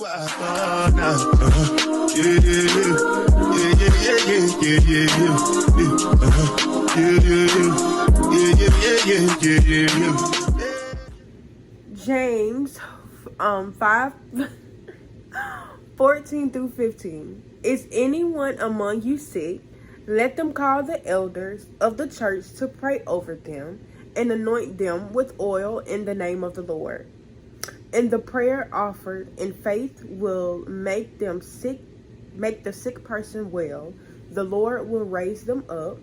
James 5 14 through 15. Is anyone among you sick? Let them call the elders of the church to pray over them and anoint them with oil in the name of the Lord. And the prayer offered in faith will make the sick person well. The Lord will raise them up.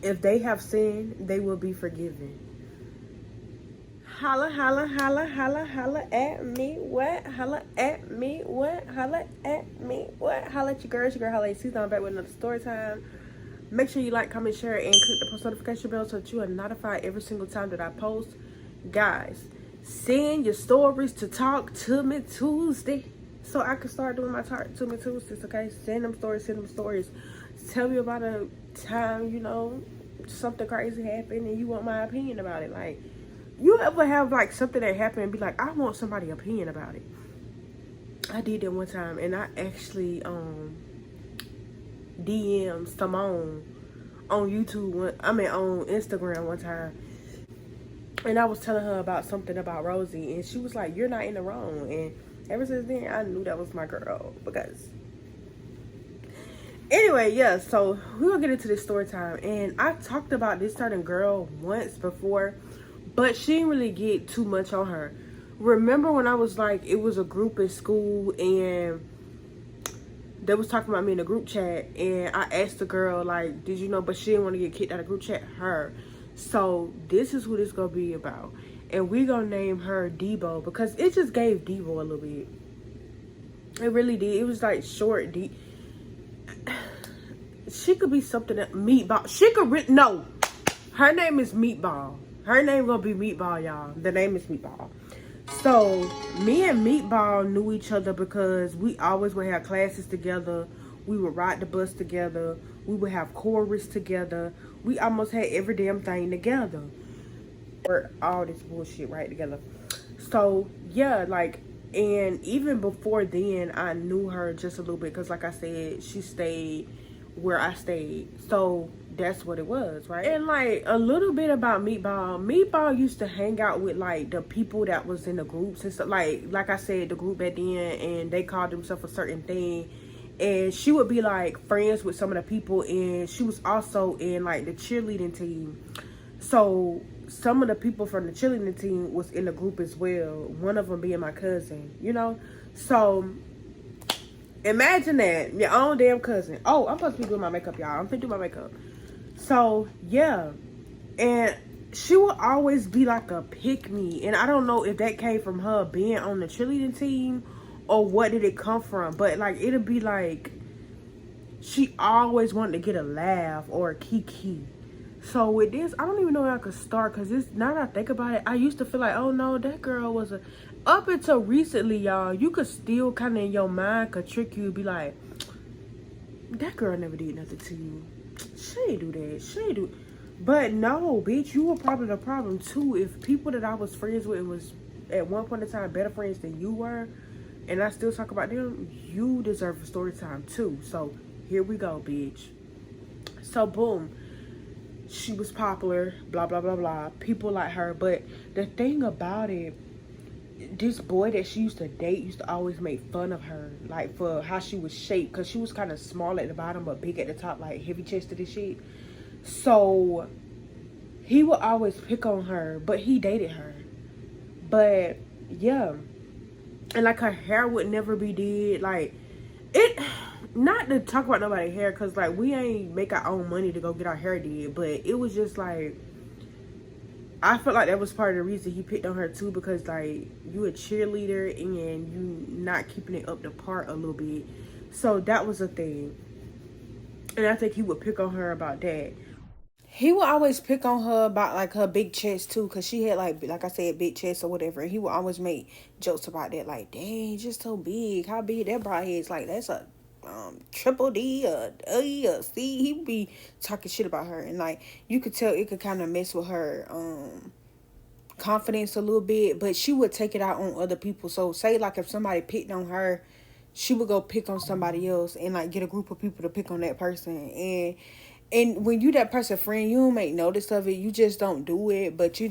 If they have sinned, they will be forgiven. Holla, holla, holla, holla, holla at me, what? Holla at me, what? Holla at me, what? Holla at your girl, holla at Caesar. I'm back with another story time. Make sure you like, comment, share, and click the post notification bell so that you are notified every single time that I post. Guys, send your stories to Talk to Me Tuesday so I can start doing my Talk to Me Tuesdays, okay? Send them stories. Tell me about a time, you know, something crazy happened and you want my opinion about it. Like, you ever have like something that happened and be like, I want somebody's opinion about it? I did that one time, and I actually DM'd Simone on YouTube, on Instagram one time, and I was telling her about something about Rosie, and she was like, you're not in the wrong. And ever since then, I knew that was my girl. Because anyway, yeah, so we're gonna get into this story time. And I talked about this certain girl once before, but she didn't really get too much on her. Remember when I was like, it was a group in school and they was talking about me in the group chat, and I asked the girl, like, did you know? But she didn't want to get kicked out of the group chat. Her. So this is who this gonna be about. And we gonna name her Debo, because it just gave Debo a little bit. It really did. It was like short, deep. She could be something that Meatball. She could no. Her name is Meatball. Her name gonna be Meatball, y'all. The name is Meatball. So me and Meatball knew each other because we always would have classes together. We would ride the bus together. We would have chorus together. We almost had every damn thing together. Or all this bullshit right together. So yeah, like, and even before then, I knew her just a little bit because, like I said, she stayed where I stayed. So that's what it was, right? And like a little bit about Meatball. Meatball used to hang out with like the people that was in the groups and stuff. Like I said, the group at the end, and they called themselves a certain thing. And she would be like friends with some of the people, and she was also in like the cheerleading team. So some of the people from the cheerleading team was in the group as well. One of them being my cousin, you know? So imagine that, your own damn cousin. Oh, I'm supposed to be doing my makeup, y'all. I'm finna do my makeup. So yeah, and she will always be like a pick me, and I don't know if that came from her being on the cheerleading team or what did it come from, but like it'll be like she always wanted to get a laugh or a kiki. So with this, I don't even know where I could start, because this, now that I think about it, I used to feel like, oh no, that girl was a, up until recently, y'all, you could still kind of in your mind could trick you, be like, that girl never did nothing to you. She ain't do that. She ain't do. But no, bitch, you were probably the problem too. If people that I was friends with was at one point in time better friends than you were, and I still talk about them, you deserve a story time too. So here we go, bitch. So boom, she was popular, blah blah blah blah. People like her, but the thing about it, this boy that she used to date used to always make fun of her, like for how she was shaped, because she was kind of small at the bottom but big at the top, like heavy chested and shit. So he would always pick on her, but he dated her. But yeah, and like her hair would never be did, like it, not to talk about nobody's hair, because like we ain't make our own money to go get our hair did, but it was just like, I felt like that was part of the reason he picked on her too, because like you a cheerleader and you not keeping it up to par a little bit. So that was a thing. And I think he would pick on her about that. He would always pick on her about like her big chest too, because she had like I said, big chest or whatever. And he would always make jokes about that, like, dang, just so big. How big that bra is? Like, that's a triple D or A or C. He would be talking shit about her, and like you could tell it could kind of mess with her confidence a little bit, but she would take it out on other people. So say like if somebody picked on her, she would go pick on somebody else and like get a group of people to pick on that person. And when you that person friend, you don't make notice of it. You just don't do it, but you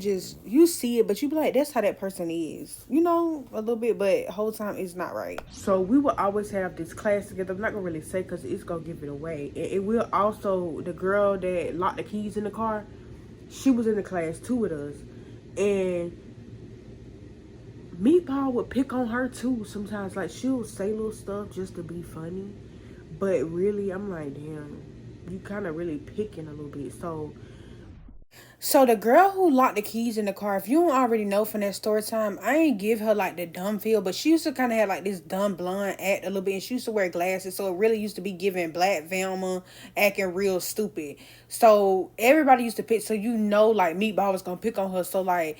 see it, but you be like, that's how that person is, a little bit. But the whole time it's not right. So we will always have this class together. I'm not gonna really say because it's gonna give it away. And it will also, the girl that locked the keys in the car, she was in the class too with us, and Meatball would pick on her too sometimes. Like she'll say little stuff just to be funny, but really I'm like, damn, you kind of really picking a little bit. So the girl who locked the keys in the car, if you don't already know from that story time, I ain't give her like the dumb feel, but she used to kind of have like this dumb blonde act a little bit, and she used to wear glasses, so it really used to be giving Black Velma, acting real stupid. So everybody used to pick, so like Meatball was gonna pick on her. So like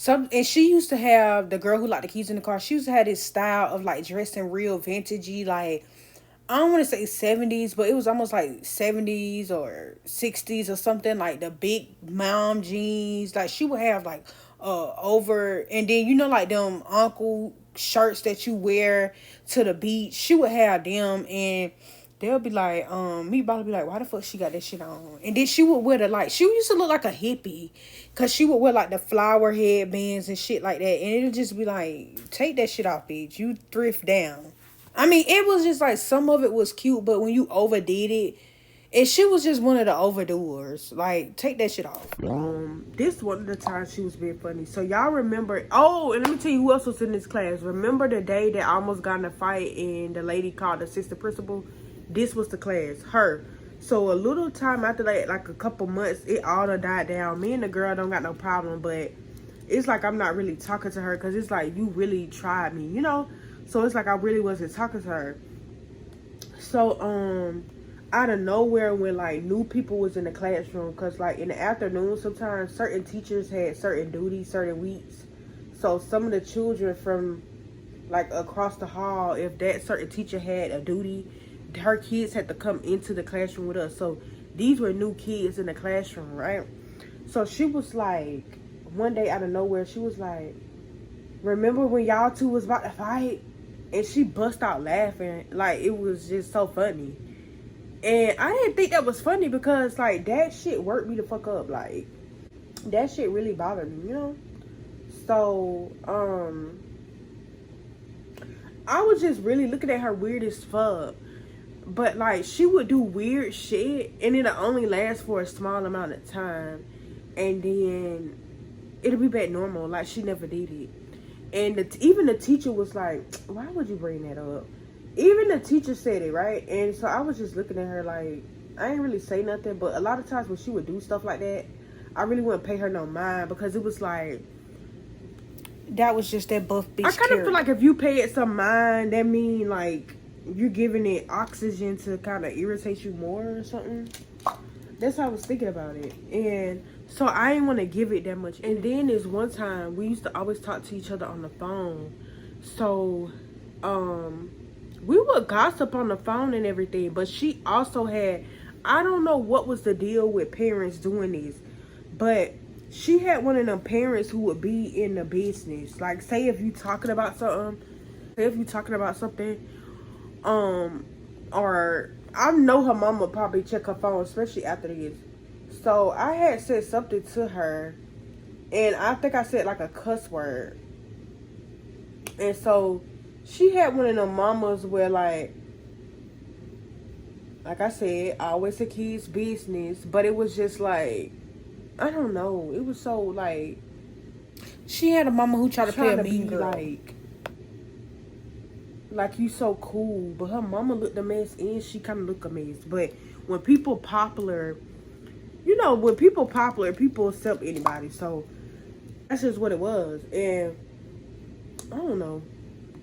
and she used to have, the girl who locked the keys in the car, she used to have this style of like dressing real vintagey, like I don't want to say 70s, but it was almost like 70s or 60s or something, like the big mom jeans. Like she would have like over, and then like them uncle shirts that you wear to the beach. She would have them, and they'll be like, Meatball would be like, why the fuck she got that shit on? And then she would wear she used to look like a hippie, cause she would wear like the flower headbands and shit like that, and it'll just be like, take that shit off, bitch. You thrift down. I mean, it was just like some of it was cute, but when you overdid it, and she was just one of the overdoers. Like, take that shit off. This one of the times she was being funny. So y'all remember? Oh, and let me tell you who else was in this class. Remember the day that I almost got in a fight and the lady called the assistant principal? This was the class, her. So a little time after that, like a couple months, it all done died down. Me and the girl don't got no problem, but it's like I'm not really talking to her because it's like you really tried me, So it's like I really wasn't talking to her. So out of nowhere, when like new people was in the classroom, because like in the afternoon sometimes certain teachers had certain duties certain weeks. So some of the children from like across the hall, if that certain teacher had a duty, her kids had to come into the classroom with us. So these were new kids in the classroom, right? So she was like, one day out of nowhere, she was like, remember when y'all two was about to fight? And she bust out laughing. Like, it was just so funny. And I didn't think that was funny because, like, that shit worked me the fuck up. Like, that shit really bothered me, So, I was just really looking at her weird as fuck. But, like, she would do weird shit, and it'll only last for a small amount of time. And then it'll be back normal. Like, she never did it. And even the teacher was like, why would you bring that up? Even the teacher said it, right? And so I was just looking at her like, I ain't really say nothing. But a lot of times when she would do stuff like that, I really wouldn't pay her no mind. Because it was like, that was just that buff bitch. I kind of feel like if you pay it some mind, that mean like you're giving it oxygen to kind of irritate you more or something. That's how I was thinking about it. And so I didn't want to give it that much. And then there's one time we used to always talk to each other on the phone. So we would gossip on the phone and everything. But she also had, I don't know what was the deal with parents doing this, but she had one of them parents who would be in the business. Like, say if you talking about something, or I know her mom would probably check her phone, especially after this. So I had said something to her, and I think I said like a cuss word. And so she had one of them mamas where like I said, always a kid's business, but it was just like, I don't know. It was so like, she had a mama who tried to play a mean girl. Like you so cool, but her mama looked a mess and she kind of looked a mess. But when people popular, people accept anybody. So that's just what it was. And I don't know.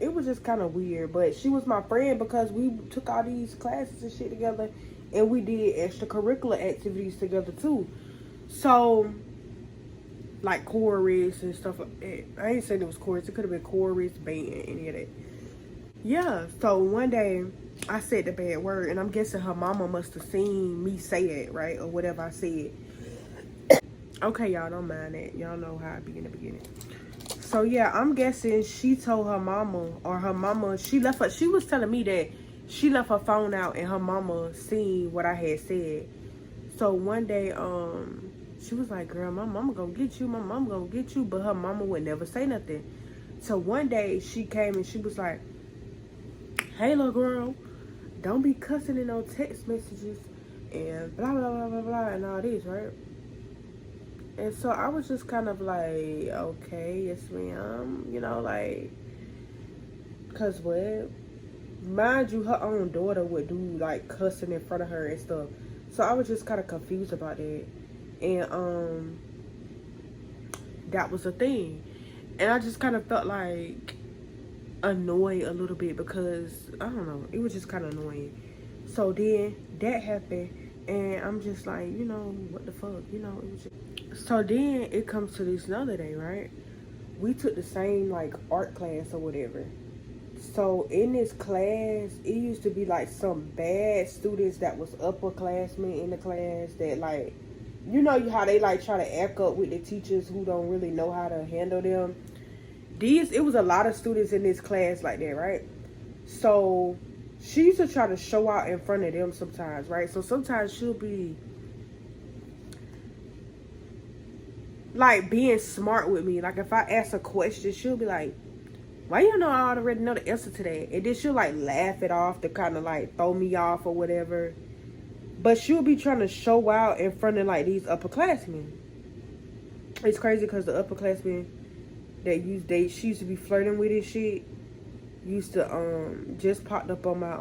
It was just kind of weird. But she was my friend because we took all these classes and shit together. And we did extracurricular activities together too. So, like chorus and stuff. I ain't saying it was chorus. It could have been chorus, band, any of that. Yeah, so one day I said the bad word, and I'm guessing her mama must have seen me say it, right? Or whatever I said. Okay, y'all don't mind that. Y'all know how I be in the beginning. So yeah, I'm guessing she told her mama, or her mama, she was telling me that she left her phone out and her mama seen what I had said. So one day, she was like, girl, my mama gonna get you, my mama gonna get you, but her mama would never say nothing. So one day she came and she was like, hey little girl, don't be cussing in no text messages and blah blah blah blah blah and all this, right? And so I was just kind of like, okay, yes ma'am, you know, like, cause what? Mind you, her own daughter would do like cussing in front of her and stuff. So I was just kind of confused about that. And that was a thing. And I just kind of felt like annoyed a little bit because, I don't know, it was just kind of annoying. So then that happened and I'm just like, you know, what the fuck, you know, it was just... So then it comes to this another day, right? We took the same like art class or whatever. So in this class, it used to be like some bad students that was upperclassmen in the class that like, you know how they like try to act up with the teachers who don't really know how to handle them. It was a lot of students in this class like that, right? So she used to try to show out in front of them sometimes, right? So sometimes she'll be like being smart with me. Like if I ask a question, she'll be like, why you know I already know the answer to that? And then she'll like laugh it off to kind of like throw me off or whatever. But she'll be trying to show out in front of like these upperclassmen. It's crazy because the upperclassmen that she used to be flirting with and shit used to just popped up on my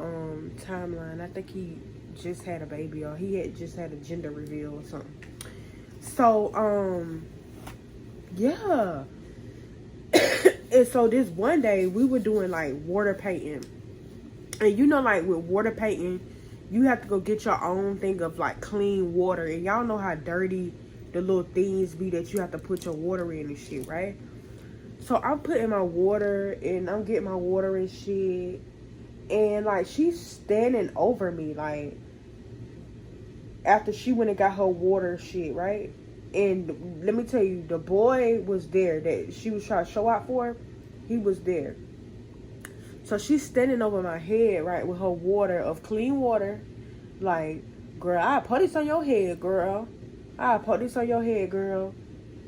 timeline. I think he just had a baby or he had just had a gender reveal or something. So yeah. And so this one day we were doing like water painting. And you know, like with water painting, you have to go get your own thing of like clean water. And y'all know how dirty the little things be that you have to put your water in and shit, right? So I'm putting my water and I'm getting my water and shit. And like she's standing over me like after she went and got her water shit, right? And let me tell you, the boy was there that she was trying to show out for. He was there. So she's standing over my head, right, with her water of clean water. Like, girl, I put this on your head, girl. I put this on your head, girl.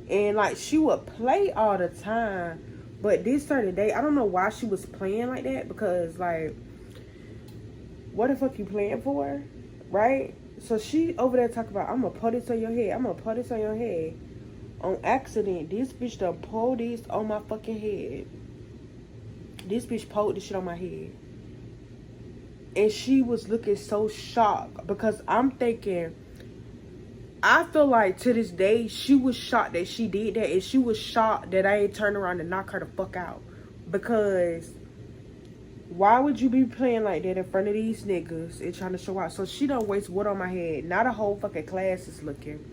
And like she would play all the time. But this certain day, I don't know why she was playing like that. Because like, what the fuck you playing for? Right? So she over there talking about, I'm gonna put this on your head. I'm gonna put this on your head. On accident, this bitch done pulled this on my fucking head. This bitch pulled this shit on my head. And she was looking so shocked. Because I'm thinking, I feel like to this day, she was shocked that she did that. And she was shocked that I ain't turned around and knock her the fuck out. Because why would you be playing like that in front of these niggas and trying to show out? So she don't waste water on my head. Not a whole fucking class is looking.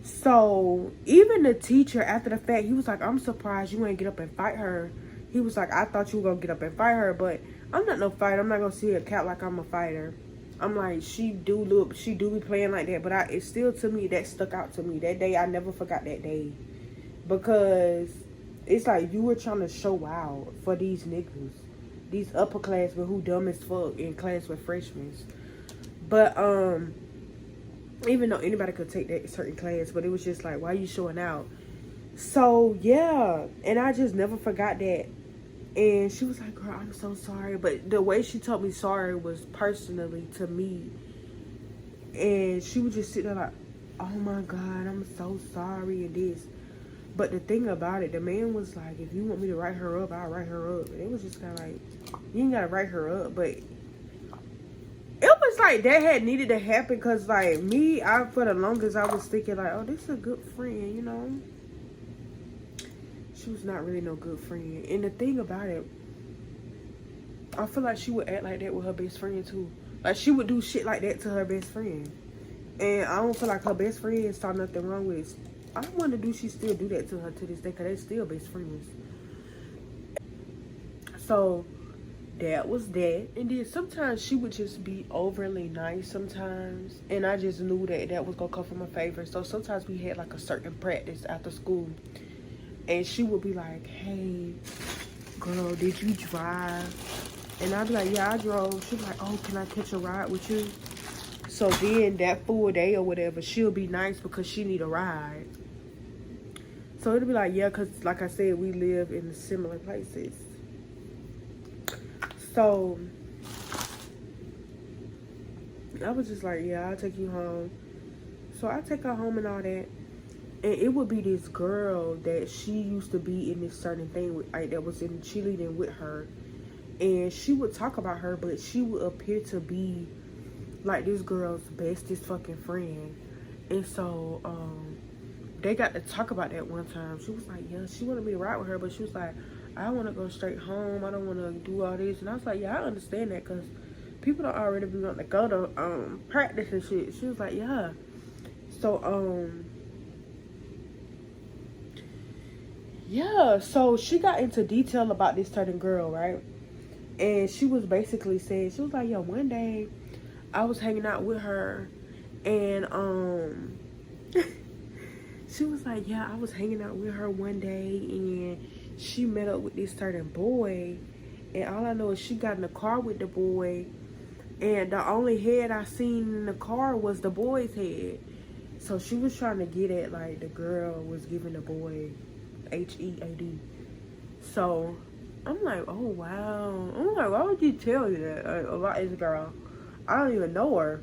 So even the teacher, after the fact, he was like, I'm surprised you ain't get up and fight her. He was like, I thought you were gonna get up and fight her, but I'm not no fighter. I'm not gonna see a cat like I'm a fighter. I'm like, she do be playing like that, but it's still, to me, that stuck out to me. That day, I never forgot that day. Because it's like you were trying to show out for these niggas. These upperclassmen who dumb as fuck in class with freshmen. But even though anybody could take that certain class, but it was just like, why are you showing out? So yeah, and I just never forgot that. And she was like, girl, I'm so sorry. But the way she told me sorry was personally to me. And she was just sitting there like, oh my God, I'm so sorry and this. But the thing about it, the man was like, if you want me to write her up, I'll write her up. And it was just kind of like, you ain't got to write her up. But it was like that had needed to happen because like me, for the longest, I was thinking like, oh, this is a good friend, you know. She was not really no good friend. And the thing about it, I feel like she would act like that with her best friend too. Like she would do shit like that to her best friend. And I don't feel like her best friend saw nothing wrong with it. I wonder, do she still do that to her to this day? Because they're still best friends. So that was that. And then sometimes she would just be overly nice sometimes, and I just knew that that was gonna come from a favor. So sometimes we had like a certain practice after school, and she would be like, hey girl, did you drive? And I'd be like, yeah, I drove. She'd be like, oh, can I catch a ride with you? So then that full day or whatever, she'll be nice because she need a ride. So it'll be like, yeah, because like I said, we live in similar places. So I was just like, yeah, I'll take you home. So I take her home and all that. And it would be this girl that she used to be in this certain thing with, like, that was in cheerleading with her. And she would talk about her, but she would appear to be like this girl's bestest fucking friend. And so they got to talk about that one time. She was like, yeah, she wanted me to ride with her, but she was like, I want to go straight home. I don't want to do all this. And I was like, yeah, I understand that, because people don't already be wanting to go to practice and shit. She was like, yeah. So yeah, so she got into detail about this certain girl, right? And she was basically saying, she was like, yo, one day I was hanging out with her, and she was like, yeah, I was hanging out with her one day, and she met up with this certain boy, and all I know is she got in the car with the boy, and the only head I seen in the car was the boy's head. So she was trying to get at, like, the girl was giving the boy HEAD. So I'm like, oh wow. I'm like, why would you tell you that about this girl? I don't even know her.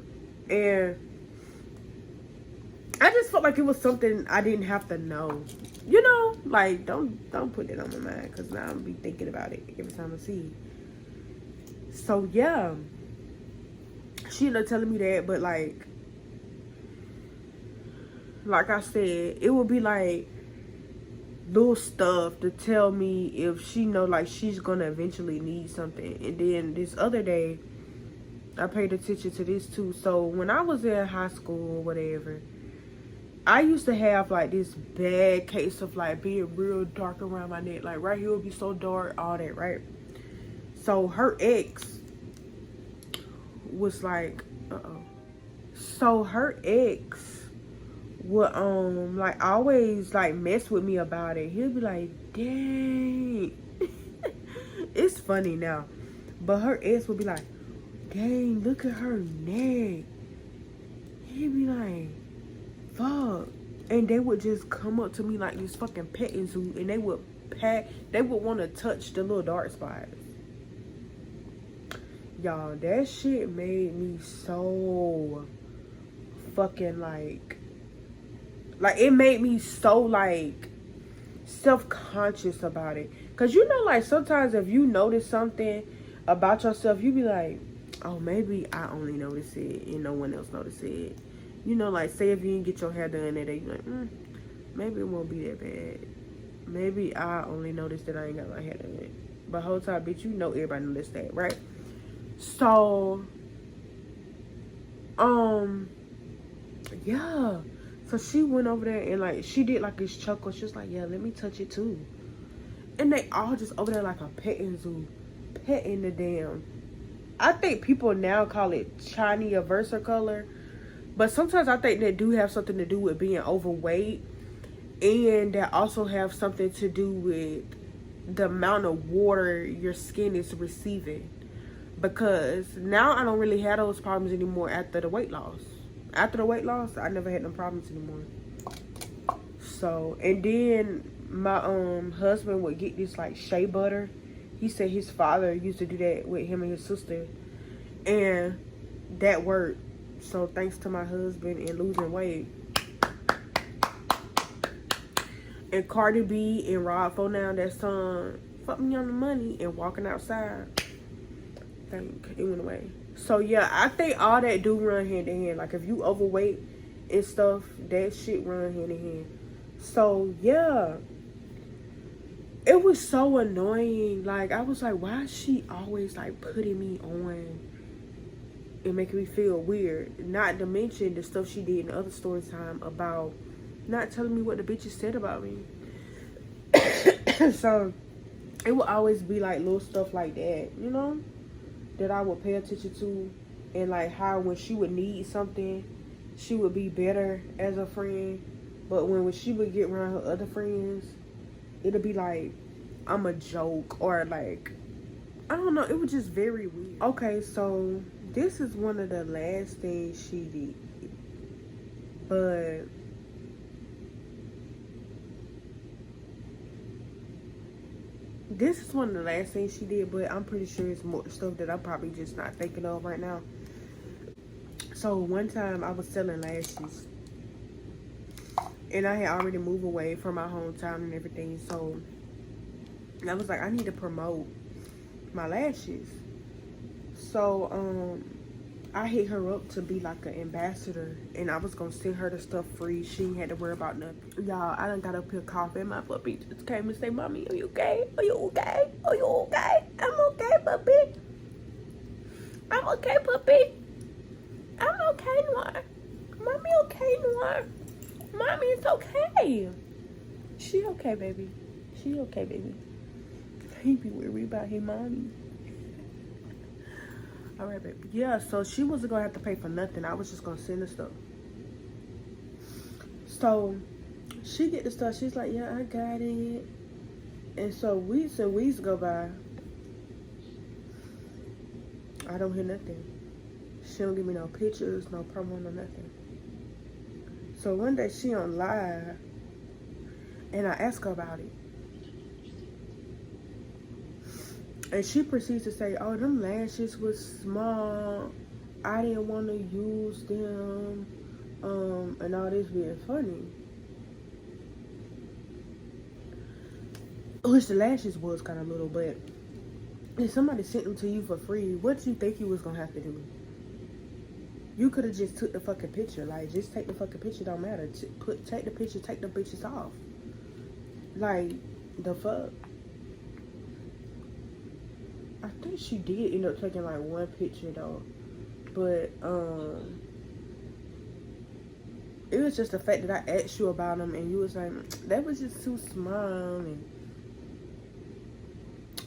And I just felt like it was something I didn't have to know. You know, like, don't put it on my mind, because now I'll be thinking about it every time I see it. So yeah, she ended up telling me that, but like I said, it would be like little stuff to tell me if she know, like, she's gonna eventually need something. And then this other day, I paid attention to this too. So when I was in high school or whatever, I used to have like this bad case of like being real dark around my neck. Like right here would be so dark, all that, right? So her ex was like, so her ex would like always like mess with me about it. He'll be like, dang. It's funny now, but her ex would be like, dang, look at her neck. He'd be like, fuck. And they would just come up to me like this fucking petting zoo, and they would want to touch the little dark spots. Y'all, that shit made me so fucking like it made me so like self-conscious about it. Cause you know, like sometimes if you notice something about yourself, you be like, oh, maybe I only notice it and no one else notice it. You know, like say if you didn't get your hair done that day, you're like, maybe it won't be that bad. Maybe I only noticed that I ain't got my hair done. But whole time, bitch, you know everybody noticed that, right? So yeah. So she went over there and like she did like this chuckle. She was like, yeah, let me touch it too. And they all just over there like a petting zoo, petting the damn. I think people now call it shiny or Versa color, but sometimes I think that do have something to do with being overweight, and that also have something to do with the amount of water your skin is receiving. Because now I don't really have those problems anymore after the weight loss. After the weight loss, I never had no problems anymore. So, and then my husband would get this like shea butter. He said his father used to do that with him and his sister, and that worked. So thanks to my husband and losing weight. And Cardi B and Rod 4 now, that song Fuck Me on the Money and Walking Outside, I think it went away. So yeah, I think all that do run hand in hand. Like if you overweight and stuff, that shit run hand in hand. So yeah, it was so annoying. Like I was like, why is she always like putting me on and making me feel weird? Not to mention the stuff she did in other Storytime about not telling me what the bitches said about me. So it would always be like little stuff like that, you know, that I would pay attention to. And like how when she would need something, she would be better as a friend. But when she would get around her other friends, it'd be like I'm a joke, or like, I don't know, it was just very weird. Okay, so this is one of the last things she did. But this is one of the last things she did, but I'm pretty sure it's more stuff that I'm probably just not thinking of right now. So one time I was selling lashes, and I had already moved away from my hometown and everything. So I was like, I need to promote my lashes. So I hit her up to be like an ambassador, and I was gonna send her the stuff free. She ain't had to worry about nothing. Y'all, I done got up here coughing. My puppy just came and say, Mommy, are you okay? Are you okay? Are you okay? I'm okay, puppy. I'm okay, puppy. I'm okay, Noir. Mommy okay, Noir. Mommy, it's okay. She okay, baby. She okay, baby. He be worried about his mommy. All right, baby. Yeah, so she wasn't gonna have to pay for nothing. I was just gonna send her stuff. So she get the stuff. She's like, yeah, I got it. And so weeks and weeks go by. I don't hear nothing. She don't give me no pictures, no promo, no nothing. So one day she on live, and I ask her about it. And she proceeds to say, oh, them lashes was small. I didn't want to use them. And all this being funny. Which the lashes was kind of little, but if somebody sent them to you for free, what do you think you was going to have to do? You could have just took the fucking picture. Like, just take the fucking picture. Don't matter. Take the picture. Take the bitches off. Like, the fuck? I think she did end up taking like one picture though, but it was just the fact that I asked you about them and you was like, that was just too small, and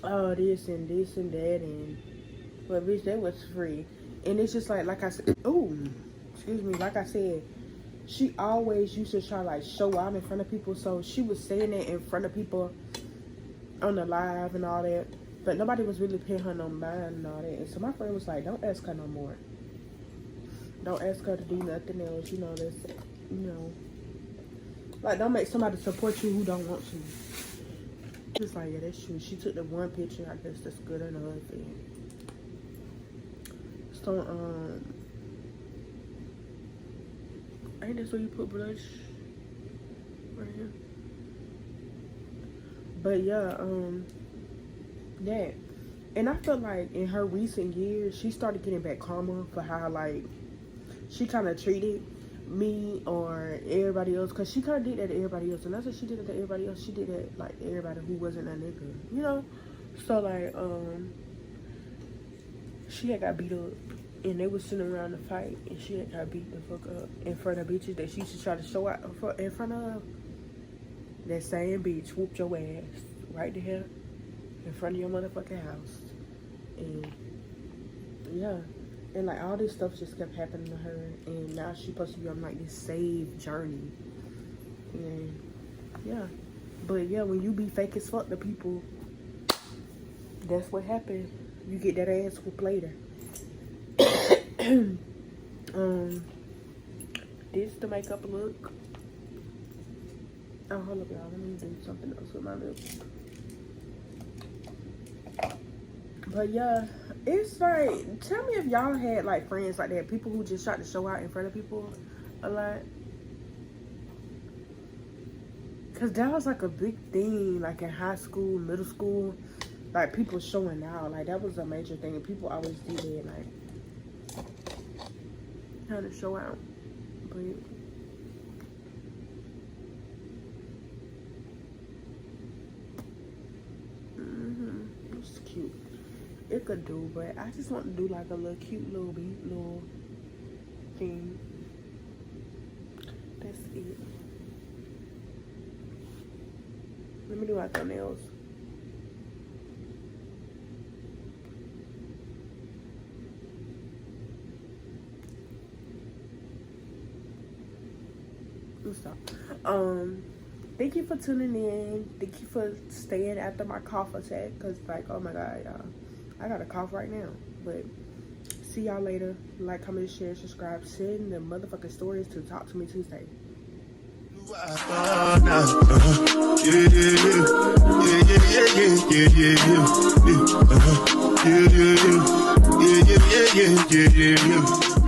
oh, this and this and that, and well, bitch, that was free. And it's just like I said, oh, excuse me, like I said, she always used to try like show out in front of people, so she was saying it in front of people on the live and all that. But nobody was really paying her no mind and all that. And so my friend was like, don't ask her no more. Don't ask her to do nothing else. You know, that's, you know. Like, don't make somebody support you who don't want to. Just like, yeah, that's true. She took the one picture. I guess that's good enough. And so, ain't this where you put blush? Right here. But yeah, that. And I feel like in her recent years, she started getting back karma for how, like, she kind of treated me or everybody else. Because she kind of did that to everybody else. And that's what she did it to everybody else. She did it, like, everybody who wasn't a nigga. You know? So, like, she had got beat up. And they was sitting around the fight. And she had got beat the fuck up in front of bitches that she used to try to show out in front of. That same bitch whooped your ass right there in front of your motherfucking house. And yeah, and like all this stuff just kept happening to her, and now she's supposed to be on like this save journey. And yeah, but yeah, when you be fake as fuck to people, that's what happened. You get that ass whooped later. This the makeup look. Oh, hold up, y'all. Let me do something else with my lips. But yeah, it's like, tell me if y'all had like friends like that, people who just try to show out in front of people a lot. Cause that was like a big thing, like in high school, middle school, like people showing out, like that was a major thing. And people always did it, like trying to show out. But it's cute. It could do, but I just want to do like a little cute little thing. That's it. Let me do my thumbnails. Stop. Thank you for tuning in. Thank you for staying after my cough attack. Cause like, oh my god, y'all, I got a cough right now. But see y'all later. Like, comment, share, subscribe. Send the motherfucking stories to Talk to Me Tuesday. Yeah.